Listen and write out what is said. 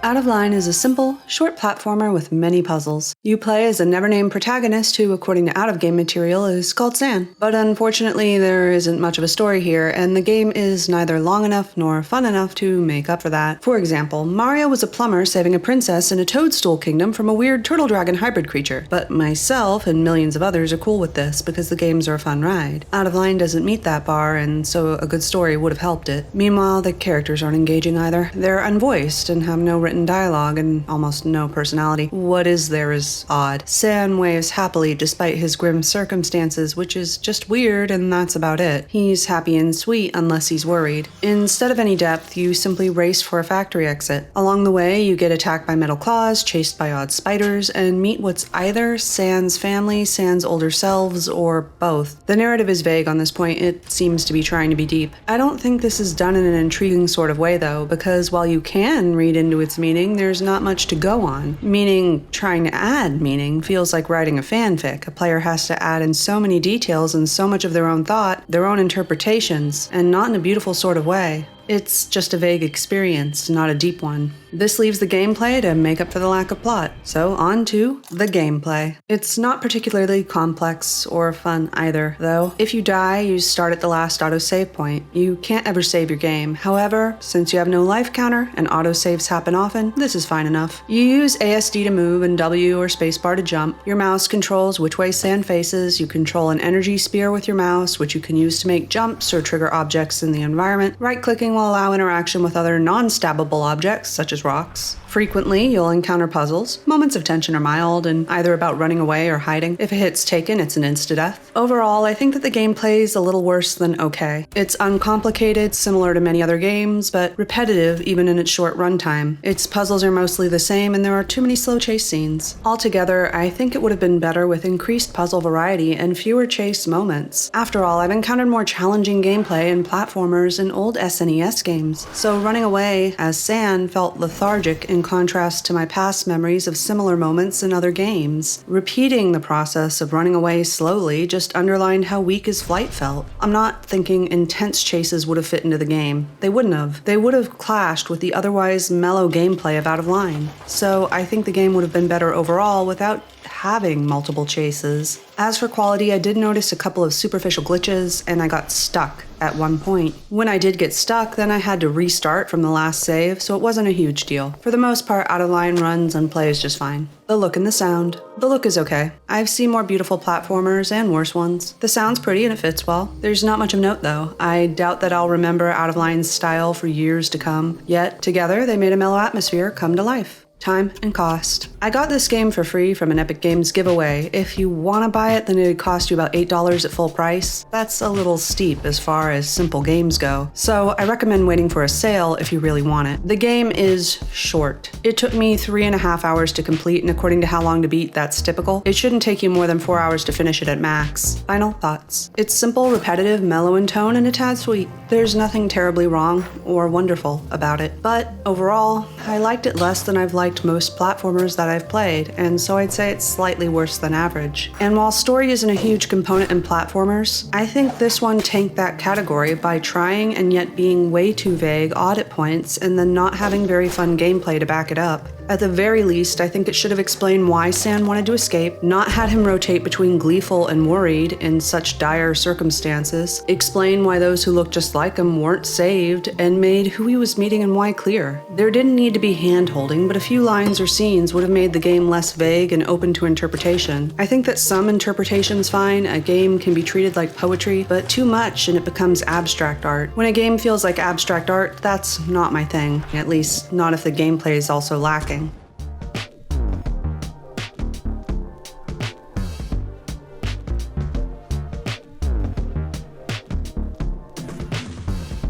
Out of Line is a simple, short platformer with many puzzles. You play as a never-named protagonist who, according to out-of-game material, is called San. But unfortunately, there isn't much of a story here, and the game is neither long enough nor fun enough to make up for that. For example, Mario was a plumber saving a princess in a toadstool kingdom from a weird turtle-dragon hybrid creature. But myself and millions of others are cool with this because the games are a fun ride. Out of Line doesn't meet that bar, and so a good story would have helped it. Meanwhile, the characters aren't engaging either. They're unvoiced and have no written dialogue and almost no personality. What is there is odd. San waves happily despite his grim circumstances, which is just weird, and that's about it. He's happy and sweet unless he's worried. Instead of any depth, you simply race for a factory exit. Along the way, you get attacked by metal claws, chased by odd spiders, and meet what's either San's family, San's older selves, or both. The narrative is vague on this point. It seems to be trying to be deep. I don't think this is done in an intriguing sort of way, though, because while you can read into its meaning, there's not much to go on. Meaning, trying to add meaning feels like writing a fanfic. A player has to add in so many details and so much of their own thought, their own interpretations, and not in a beautiful sort of way. It's just a vague experience, not a deep one. This leaves the gameplay to make up for the lack of plot. So on to the gameplay. It's not particularly complex or fun either, though. If you die, you start at the last autosave point. You can't ever save your game. However, since you have no life counter and autosaves happen often, this is fine enough. You use ASD to move and W or spacebar to jump. Your mouse controls which way San faces. You control an energy spear with your mouse, which you can use to make jumps or trigger objects in the environment. Right-clicking will allow interaction with other non-stabbable objects, such as rocks. Frequently, you'll encounter puzzles. Moments of tension are mild and either about running away or hiding. If a hit's taken, it's an insta-death. Overall, I think that the gameplay is a little worse than okay. It's uncomplicated, similar to many other games, but repetitive even in its short runtime. Its puzzles are mostly the same and there are too many slow chase scenes. Altogether, I think it would have been better with increased puzzle variety and fewer chase moments. After all, I've encountered more challenging gameplay and platformers in old SNES games, so running away as San felt lethargic in contrast to my past memories of similar moments in other games. Repeating the process of running away slowly just underlined how weak his flight felt. I'm not thinking intense chases would have fit into the game. They wouldn't have. They would have clashed with the otherwise mellow gameplay of Out of Line. So I think the game would have been better overall without having multiple chases. As for quality, I did notice a couple of superficial glitches, and I got stuck at one point. When I did get stuck, then I had to restart from the last save, so it wasn't a huge deal. For the most part, Out of Line runs and plays just fine. The look and the sound. The look is okay. I've seen more beautiful platformers and worse ones. The sound's pretty and it fits well. There's not much of note though. I doubt that I'll remember Out of Line's style for years to come. Yet, together, they made a mellow atmosphere come to life. Time and cost. I got this game for free from an Epic Games giveaway. If you want to buy it, then it'd cost you about $8 at full price. That's a little steep as far as simple games go, so I recommend waiting for a sale if you really want it. The game is short. It took me 3.5 hours to complete, and according to how long to beat, that's typical. It shouldn't take you more than 4 hours to finish it at max. Final thoughts. It's simple, repetitive, mellow in tone, and a tad sweet. There's nothing terribly wrong or wonderful about it, but overall, I liked it less than I've liked most platformers that I've played, and so I'd say it's slightly worse than average. And while story isn't a huge component in platformers, I think this one tanked that category by trying and yet being way too vague, odd at points, and then not having very fun gameplay to back it up. At the very least, I think it should have explained why San wanted to escape, not had him rotate between gleeful and worried in such dire circumstances, explain why those who looked just like him weren't saved, and made who he was meeting and why clear. There didn't need to be hand-holding, but a few lines or scenes would have made the game less vague and open to interpretation. I think that some interpretation's fine. A game can be treated like poetry, but too much and it becomes abstract art. When a game feels like abstract art, that's not my thing, at least not if the gameplay is also lacking.